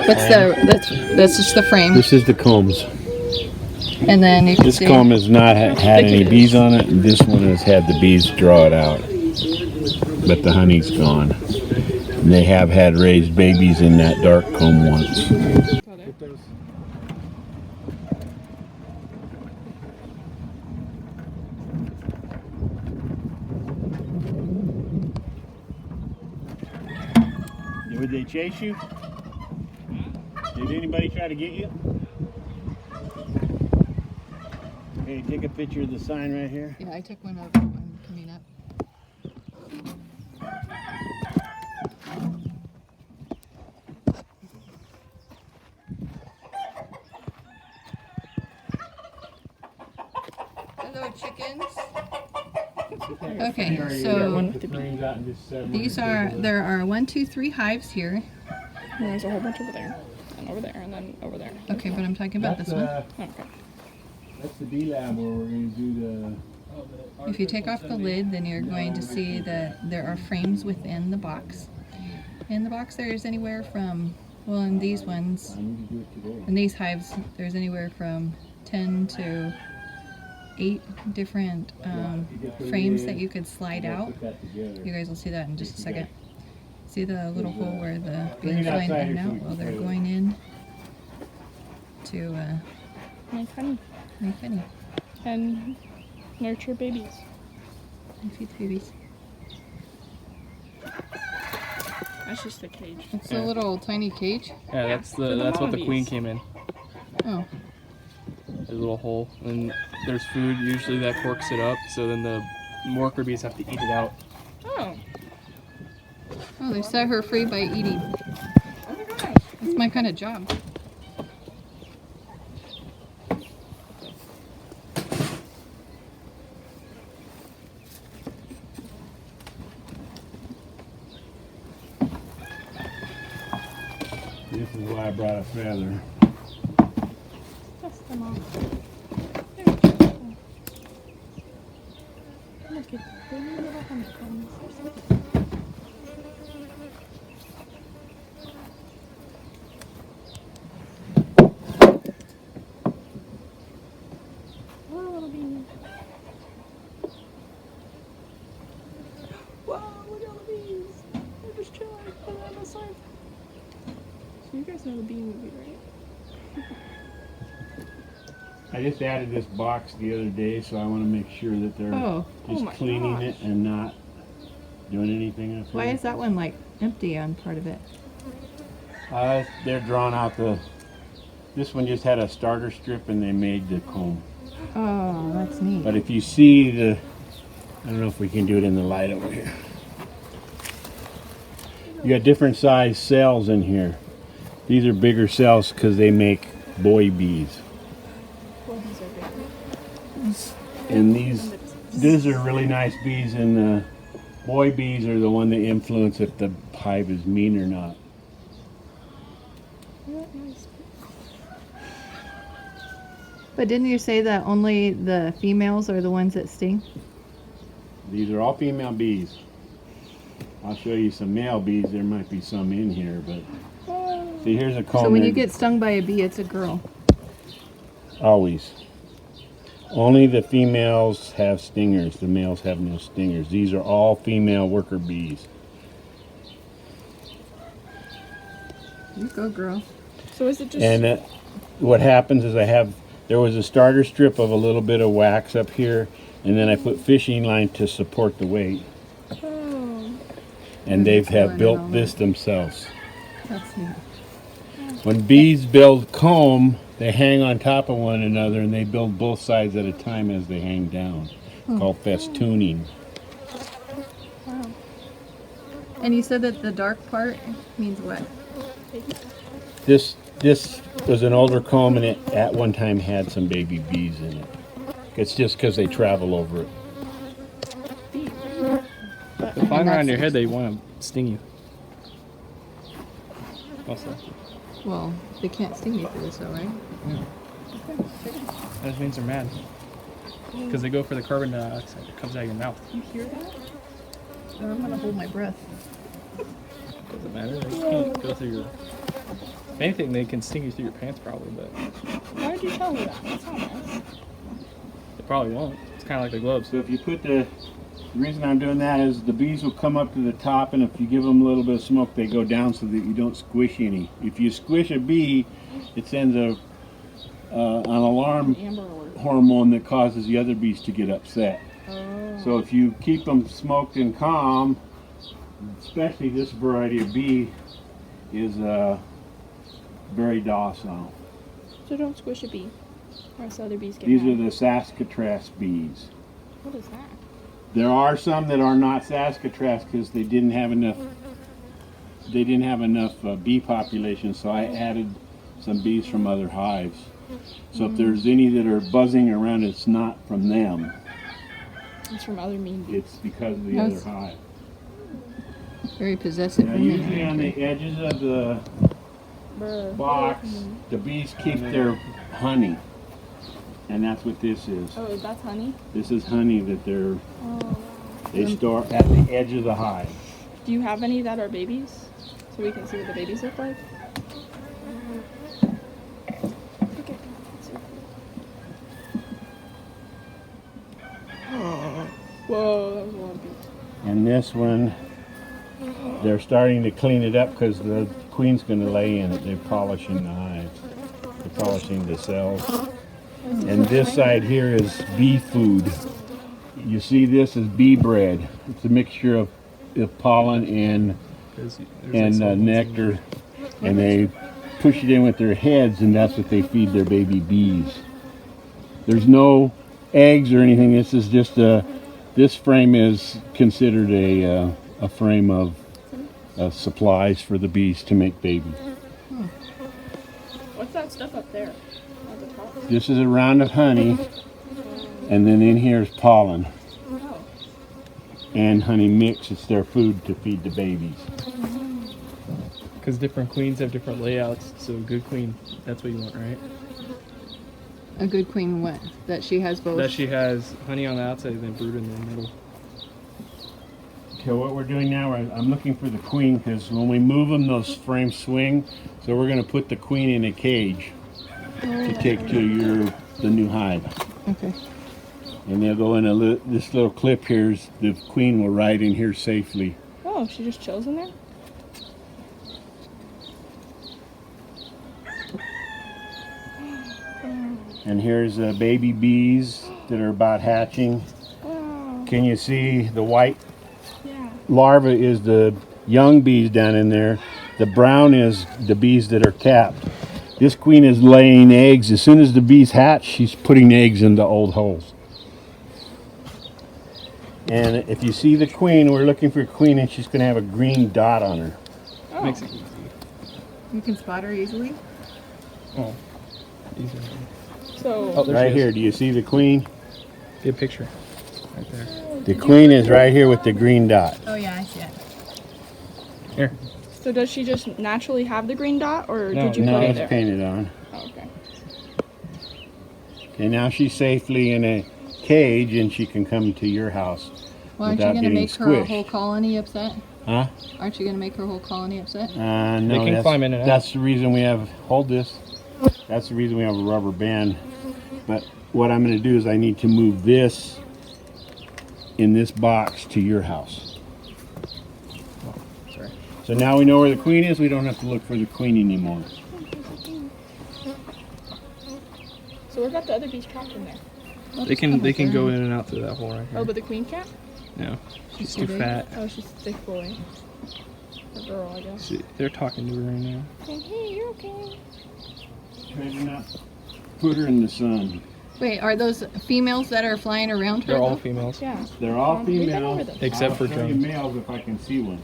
What's that's just the frame. This is the combs. And then you can This see comb has not had any bees on it, and this one has had the bees draw it out. But the honey's gone. And they have had raised babies in that dark comb once. Would they chase you? Did anybody try to get you? Okay, take a picture of the sign right here. Yeah, I took one of them coming up. Hello, chickens. Okay, so there are 1, 2, 3 hives here. And there's a whole bunch over there, and over there, and then over there. Okay, but I'm talking about this one. Okay. That's the bee lab where we're going to do the... If you take off the lid, then you're going to see that there are frames within the box. In the box there's anywhere from, well, in these ones, in these hives, there's anywhere from 10 to 8 different frames that you could slide out. You guys will see that in just a second. See the little hole where the bees are flying in and out? Well, they're going in to Make honey. make honey And nurture babies. and feed the babies. That's just the cage. It's a little tiny cage. Yeah, that's what the queen came in. Oh, There's a little hole, and there's food usually that corks it up, so then the worker bees have to eat it out. Oh. oh, they set her free by eating. Oh my gosh. That's my kind of job. This is why I brought a feather. Dust them off. There we go. Look at tiny little honeycombs. They're so cute. Hello, little bees. Wow, look at all the bees. They're just chilling. They're on the side. So you guys know the bee movie, right? I just added this box the other day, so I want to make sure that they're Oh, just my cleaning gosh. it and not doing anything else. why is that one like empty on part of it? They're drawn out the... This one just had a starter strip and they made the comb. Oh, that's neat. But if you see the... I don't know if we can do it in the light over here. You got different size cells in here. These are bigger cells because they make boy bees. Well, these are big. And these are really nice bees, and the boy bees are the one that influence if the hive is mean or not. Yeah, nice. But didn't you say that only the females are the ones that sting? These are all female bees. I'll show you some male bees. There might be some in here, but see, here's a comb. So when you there. get stung by a bee, it's a girl. Always. Only the females have stingers. The males have no stingers. These are all female worker bees. You go, girl. So is it just... And what happens is there was a starter strip of a little bit of wax up here, and then I put fishing line to support the weight. Oh. And they Pulling have it built all this themselves. That's neat. When bees build comb, they hang on top of one another, and they build both sides at a time as they hang down. Called festooning. Wow. And you said that the dark part means what? This was an older comb, and it at one time had some baby bees in it. It's just because they travel over it. They're flying around your head, they want to sting you. Also, Well, they can't sting me for this, though, right? that just means they're mad. Because they go for the carbon dioxide that comes out of your mouth. You hear that? Or I'm gonna hold my breath. Doesn't matter. They can't go through your. If anything, they can sting you through your pants probably, but Why did you tell me that? That's not nice. they probably won't. It's kind of like the gloves. So if you put the reason I'm doing that is the bees will come up to the top, and if you give them a little bit of smoke, they go down so that you don't squish any. If you squish a bee, it sends an alarm Amber alert. hormone that causes the other bees to get upset. Oh. So if you keep them smoked and calm, especially this variety of bee is very docile. So don't squish a bee. Or else other bees get These are mad. the Saskatraz bees. What is that? There are some that are not Saskatraz because they didn't have enough. They didn't have enough bee population, so I added some bees from other hives. So if there's any that are buzzing around, it's not from them. It's from other mean bees. It's because of the Nice. other hive. Very possessive Now, women. usually on the edges of the Bruh. box, the bees keep their honey, and that's what this is. Oh, that's honey? This is honey that Oh. they store at the edge of the hive. Do you have any that are babies? So we can see what the babies look like? Look at that. Whoa, that was a lot of bees. And this one, they're starting to clean it up because the queen's going to lay in it. They're polishing the hives. They're polishing the cells. And this side here is bee food. You see this is bee bread. It's a mixture of pollen and There's like some- nectar, and they push it in with their heads, and that's what they feed their baby bees. There's no eggs or anything. This is just this frame is considered a frame of supplies for the bees to make babies. What's that stuff up there? At the top? This is a round of honey, and then in here is pollen Oh. and honey mix. It's their food to feed the babies. Because different queens have different layouts, so good queen, that's what you want, right? A good queen, what? That she has both. That she has honey on the outside and then brood in the middle. Okay, what we're doing now, I'm looking for the queen because when we move them, those frames swing. So we're going to put the queen in a cage to take to the new hive. Okay. And they'll go in this little clip here. The queen will ride in here safely. Oh, she just chills in there? And here's baby bees that are about hatching. Wow. Can you see the white Yeah. larva is the young bees down in there. The brown is the bees that are capped. This queen is laying eggs. As soon as the bees hatch, she's putting eggs into old holes. And if you see the queen, we're looking for a queen, and she's going to have a green dot on her. Oh. Makes it easy. You can spot her easily. Oh, easier. So, Oh, there Right she is. here, do you see the queen? Get a picture. Right there. The queen is right here with the green dot. Oh yeah, I see it. Here. so does she just naturally have the green dot, or No, did you No, put it it's there? painted on. Oh, okay. Okay, now she's safely in a cage, and she can come to your house Well, aren't you without going to getting make her a squished. whole colony upset? Huh? Aren't you going to make her whole colony upset? No, They can that's, climb in and out. that's the reason we have, hold this, that's the reason we have a rubber band. But what I'm going to do is I need to move this in this box to your house. Sorry. So now we know where the queen is, we don't have to look for the queen anymore. So what about the other bees trapped in there? They can go in and out through that hole right here. Oh, but the queen can't? No, she's too too big? fat. Oh, she's a thick boy. Or girl, I guess. They're talking to her right now. Saying, hey, you're okay. Try to not put her in the sun. Wait, are those females that are flying around her? They're all though? females. Yeah. They're all We've been female, over them. Except for I'll show you drones. males if I can see one.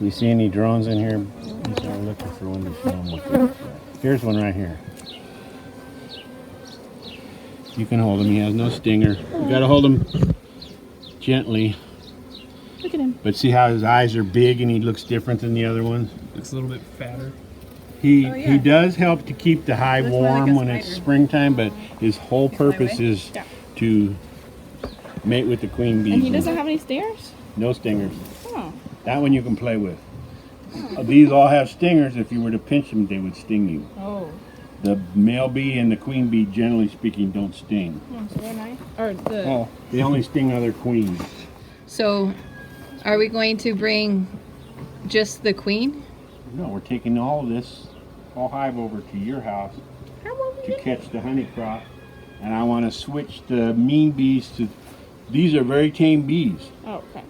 You see any drones in here? I'm looking for one to show them what they're like. Here's one right here. You can hold him. He has no stinger. You gotta hold him gently. Look at him. But see how his eyes are big and he looks different than the other ones? Looks a little bit fatter. He Oh, yeah. does help to keep the hive Looks more like warm a when it's spider. springtime, but his whole Can I purpose wait? is Yeah. to mate with the queen bees. And he doesn't have any stairs? No stingers. Oh. That one you can play with. These all have stingers. If you were to pinch them, they would sting you. Oh. The male bee and the queen bee, generally speaking, don't sting. So they're nice. Or the. Oh, they only sting other queens. So, are we going to bring just the queen? No, we're taking all of this, whole hive over to your house to catch the honey crop. And I want to switch the mean bees to, these are very tame bees. Oh, okay.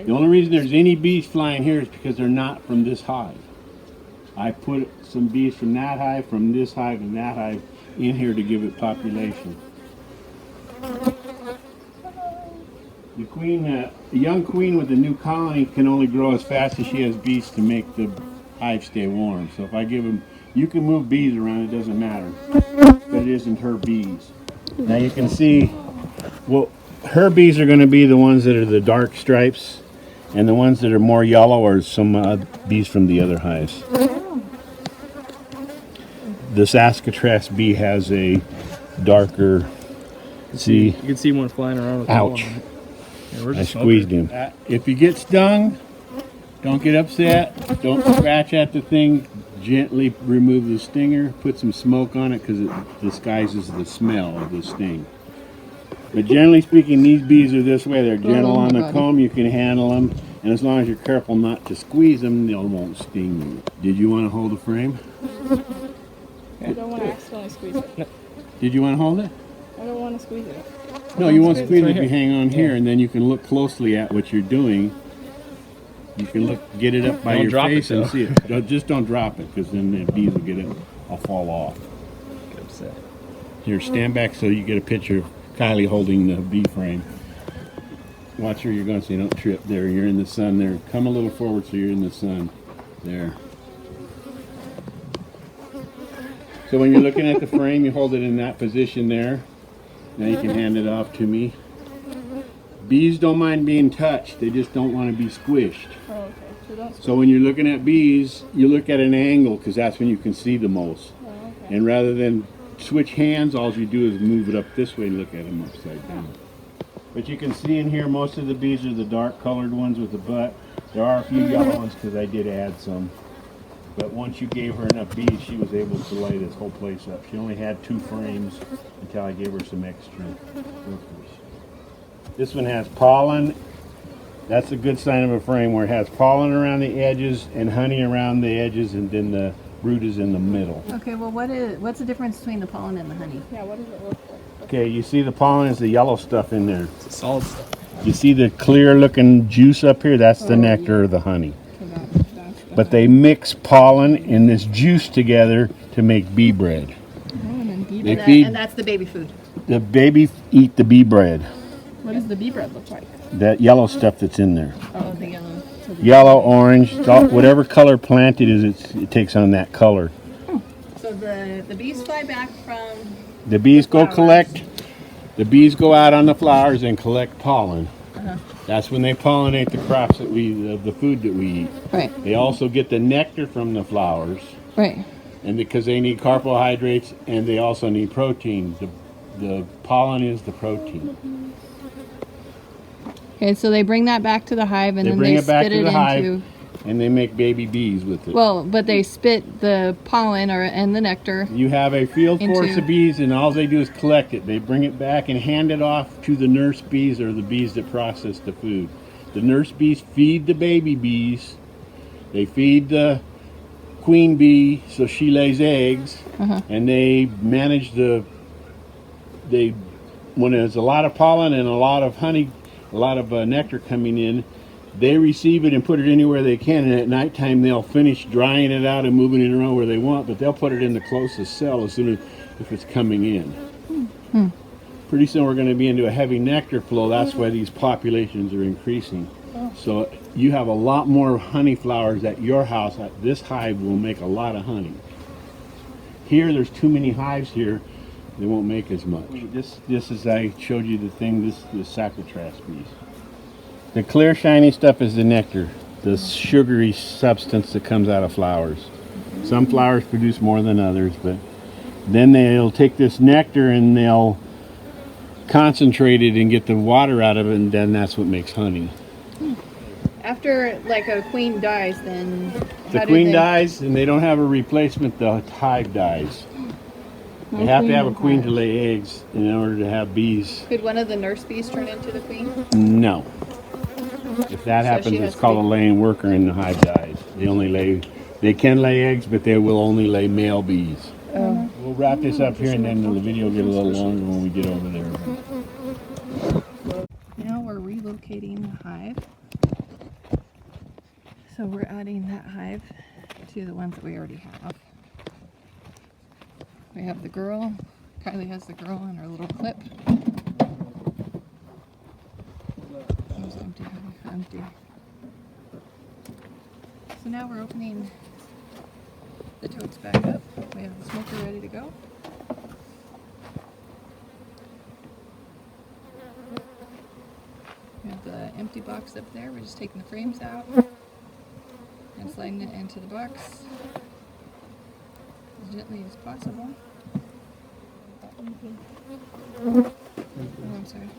The only reason there's any bees flying here is because they're not from this hive. I put some bees from that hive, from this hive, and that hive in here to give it population. The queen, a young queen with a new colony can only grow as fast as she has bees to make the hive stay warm. So if I give them, you can move bees around, it doesn't matter. But it isn't her bees. Now you can see, well, her bees are going to be the ones that are the dark stripes, and the ones that are more yellow are some bees from the other hives. The Saskatraz bee has a darker, see, You can see one flying around with ouch. pollen on it. Yeah, we're I just squeezed him. If you get stung, don't get upset. Don't scratch at the thing. Gently remove the stinger. Put some smoke on it because it disguises the smell of the sting. But generally speaking, these bees are this way. They're gentle on the comb. You can handle them. And as long as you're careful not to squeeze them, they won't sting you. Did you want to hold the frame? I don't want to accidentally squeeze it. Did you want to hold it? I don't want to squeeze it. No, you won't squeeze it right if you here. hang on here, and then you can look closely at what you're doing. You can look, get it up by Don't your drop it, face and though. see it. Just don't drop it, because then the bees will get it. I'll fall off. Get upset. Here, stand back so you get a picture of Kylie holding the bee frame. Watch where you're going so you don't trip. There, you're in the sun. There, come a little forward so you're in the sun. There. So when you're looking at the frame, you hold it in that position there. Now you can hand it off to me. Bees don't mind being touched. They just don't want to be squished. Oh, okay. So don't squeeze So when you're looking at bees, you look at an angle because that's when you can see the most. it. Oh, okay. And rather than switch hands, all you do is move it up this way and look at them upside down. But you can see in here most of the bees are the dark colored ones with the butt. There are a few yellow ones because I did add some. But once you gave her enough bees, she was able to lay this whole place up. She only had 2 frames until I gave her some extra workers. This one has pollen. That's a good sign of a frame where it has pollen around the edges and honey around the edges, and then the brood is in the middle. Okay, well, what's the difference between the pollen and the honey? Yeah, what does it look like? Okay, you see the pollen is the yellow stuff in there. It's a solid stuff. You see the clear looking juice up here? That's the nectar or the honey. So that's the But they mix pollen and this juice together to make bee bread. and then bee They bread. feed, And that's the baby food. the baby eat the bee bread. What does the bee bread look like? That yellow stuff that's in there. Oh, the yellow. So the, Yellow, orange, whatever color plant it is, it takes on that color. so the bees fly back from. The bees go Flowers. collect, the bees go out on the flowers and collect pollen. That's when they pollinate the crops that the food that we eat. Right, They also get the nectar from the flowers, right. and because they need carbohydrates and they also need protein. The pollen is the protein. Okay, so they bring that back to the hive and They then bring they it back spit to it the into. hive, and they make baby bees with it. Well, but they spit the pollen and the nectar. You have a field force Into- of bees, and all they do is collect it. They bring it back and hand it off to the nurse bees or the bees that process the food. The nurse bees feed the baby bees. They feed the queen bee so she lays eggs, and they manage when there's a lot of pollen and a lot of honey, a lot of nectar coming in, they receive it and put it anywhere they can, and at nighttime they'll finish drying it out and moving it around where they want, but they'll put it in the closest cell as soon as if it's coming in. Pretty soon we're going to be into a heavy nectar flow. That's why these populations are increasing. So you have a lot more honey flowers at your house. This hive will make a lot of honey. Here there's too many hives here. They won't make as much. This is, I showed you the thing, this Saccatraz bees. The clear shiny stuff is the nectar, the sugary substance that comes out of flowers. Some flowers produce more than others, but then they'll take this nectar and they'll concentrate it and get the water out of it, and then that's what makes honey. After like a queen dies, then The how do queen they- dies and they don't have a replacement, the hive dies. They have to have a queen to lay eggs in order to have bees. Could one of the nurse bees turn into the queen? No. If that So happens, she has it's to called be- a laying worker and the hive dies. They can lay eggs, but they will only lay male bees. Oh. We'll wrap this up here and then the video will get a little longer when we get over there. Now we're relocating the hive. So we're adding that hive to the ones that we already have. We have the girl. Kylie has the girl in her little clip. It's empty, empty. So now we're opening the totes back up. We have the smoker ready to go. We have the empty box up there. We're just taking the frames out and sliding it into the box as gently as possible. Oh, I'm sorry.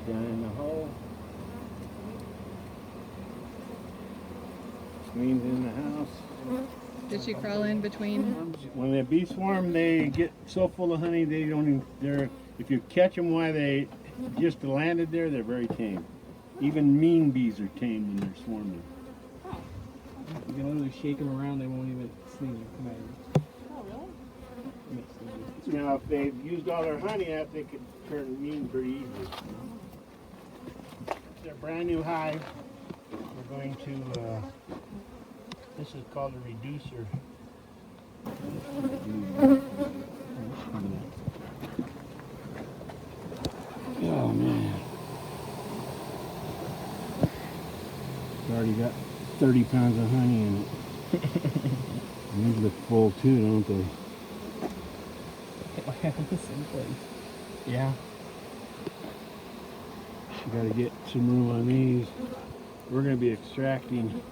Down in the hole. Queen's in the house. Did she crawl in between? When the bee swarm, they get so full of honey they don't even. They're if you catch them while they just landed there, they're very tame. Even mean bees are tame when they're swarming. You can literally shake them around, they won't even sting you. Come at Oh, really? you. Makes sense. Now, if they've used all their honey up, they could turn mean pretty easily. It's a brand new hive. We're going to. This is called a reducer. Oh man. It's already got 30 pounds of honey in it. These look full too, don't they? The same place. Yeah. You gotta get some room on these. We're gonna be extracting